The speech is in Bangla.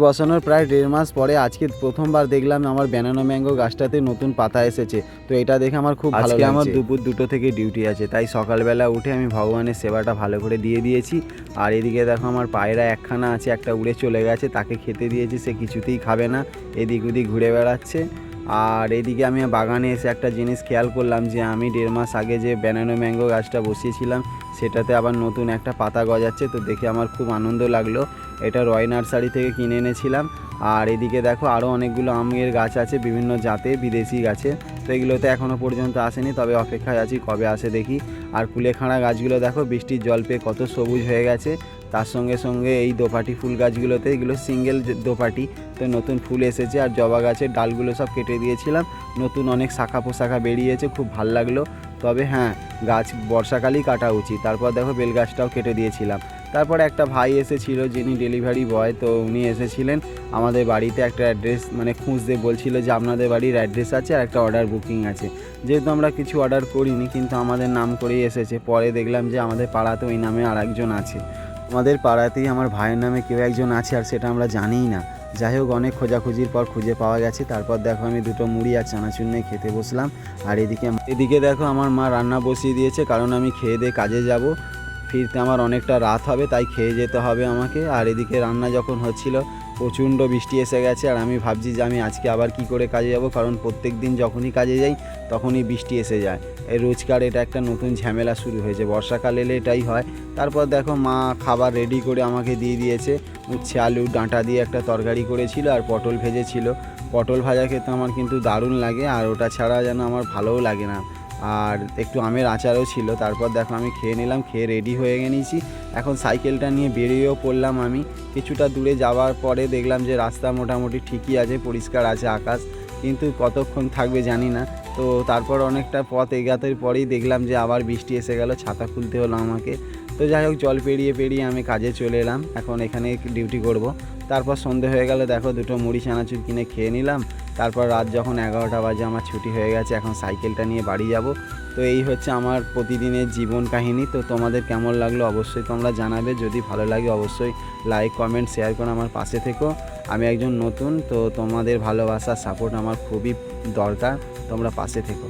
বসানোর প্রায় 1.5 মাস পরে আজকে প্রথমবার দেখলাম আমার ব্যানানা ম্যাঙ্গো গাছটাতে নতুন পাতা এসেছে। তো এটা দেখে আমার খুব ভালো লাগছে। আমার দুপুর 2টো থেকে ডিউটি আছে, তাই সকালবেলা উঠে আমি ভগবানের সেবাটা ভালো করে দিয়ে দিয়েছি। আর এদিকে দেখো আমার পায়রা একখানা আছে, একটা উড়ে চলে গেছে, তাকে খেতে দিয়েছি, সে কিছুতেই খাবে না, এদিক ওদিক ঘুরে বেড়াচ্ছে। আর এদিকে আমি বাগানে এসে একটা জিনিস খেয়াল করলাম যে আমি 1.5 মাস আগে যে ব্যানানা ম্যাঙ্গো গাছটা বসিয়েছিলাম সেটাতে আবার নতুন একটা পাতা গজাচ্ছে। তো দেখে আমার খুব আনন্দ লাগলো। এটা রয় নার্সারি থেকে কিনে এনেছিলাম। আর এদিকে দেখো আরও অনেকগুলো আমের গাছ আছে, বিভিন্ন জাতের বিদেশি গাছে। তো এগুলোতে এখনও পর্যন্ত আসেনি, তবে অপেক্ষায় আছি কবে আসে দেখি। আর কুলেখাড়া গাছগুলো দেখো বৃষ্টির জল পেয়ে কত সবুজ হয়ে গেছে। তার সঙ্গে সঙ্গে এই দোপাটি ফুল গাছগুলোতে, এগুলো সিঙ্গেল দোপাটি, তো নতুন ফুল এসেছে। আর জবা গাছের ডালগুলো সব কেটে দিয়েছিলাম, নতুন অনেক শাখা পোশাখা বেরিয়েছে, খুব ভাল লাগলো। তবে হ্যাঁ, গাছ বর্ষাকালেই কাটা উচিত। তারপর দেখো বেল গাছটাও কেটে দিয়েছিলাম। তারপরে একটা ভাই এসেছিল যিনি ডেলিভারি বয়, তো উনি এসেছিলেন আমাদের বাড়িতে একটা অ্যাড্রেস খুঁজতে, বলছিল যে আপনাদের বাড়ির অ্যাড্রেস আছে আর একটা অর্ডার বুকিং আছে। যেহেতু আমরা কিছু অর্ডার করিনি, কিন্তু আমাদের নাম করেই এসেছে। পরে দেখলাম যে আমাদের পাড়াতে ওই নামে আরেকজন আছে, আমাদের পাড়াতেই আমার ভাইয়ের নামে কেউ একজন আছে, আর সেটা আমরা জানিই না। যাই হোক, অনেক খোঁজাখুঁজির পর খুঁজে পাওয়া গেছে। তারপর দেখো আমি 2টো মুড়ি আর চানাচুর নিয়ে খেতে বসলাম। আর এদিকে দেখো আমার মা রান্না বসিয়ে দিয়েছে, কারণ আমি খেয়ে দিয়ে কাজে যাব, ফিরতে আমার অনেকটা রাত হবে, তাই খেয়ে যেতে হবে আমাকে। আর এদিকে রান্না যখন হচ্ছিল প্রচণ্ড বৃষ্টি এসে গেছে, আর আমি ভাবছি যে আমি আজকে আবার কি করে কাজে যাব, কারণ প্রত্যেক দিন যখনই কাজে যাই তখনই বৃষ্টি এসে যায়। এই রোজকার এটা একটা নতুন ঝামেলা শুরু হয়েছে, বর্ষাকাল এলে এটাই হয়। তারপর দেখো মা খাবার রেডি করে আমাকে দিয়ে দিয়েছে। উচ্ছে আলু ডাঁটা দিয়ে একটা তরকারি করেছিল, আর পটল ভেজেছিল। পটল ভাজা খেতে আমার কিন্তু দারুণ লাগে, আর ওটা ছাড়া যেন আমার ভালোও লাগে না। আর একটু আমের আচারও ছিল। তারপর দেখো আমি খেয়ে নিলাম, খেয়ে রেডি হয়ে নিয়েছি। এখন সাইকেলটা নিয়ে বেরিয়েও পড়লাম আমি। কিছুটা দূরে যাওয়ার পরে দেখলাম যে রাস্তা মোটামুটি ঠিকই আছে, পরিষ্কার আছে আকাশ, কিন্তু কতক্ষণ থাকবে জানি না। তো তারপর অনেকটা পথ এগাতে পরেই দেখলাম যে আবার বৃষ্টি এসে গেল, ছাতা খুলতে হলো আমাকে। তো যাই হোক, জল পেরিয়ে আমি কাজে চলে এলাম, এখন এখানে ডিউটি করব। তারপর সন্ধে হয়ে গেল, দেখো 2টো মুড়ি চানাচুর কিনে খেয়ে নিলাম। তারপর রাত যখন 11টা বাজে আমার ছুটি হয়ে গেছে, এখন সাইকেলটা নিয়ে বাড়ি যাব। তো এই হচ্ছে আমার প্রতিদিনের জীবন কাহিনী। তো তোমাদের কেমন লাগলো অবশ্যই তোমরা জানাবে। যদি ভালো লাগে অবশ্যই লাইক কমেন্ট শেয়ার করে আমার পাশে থেকো। আমি একজন নতুন, তো তোমাদের ভালোবাসা সাপোর্ট আমার খুবই দরকার, তোমরা পাশে থেকো।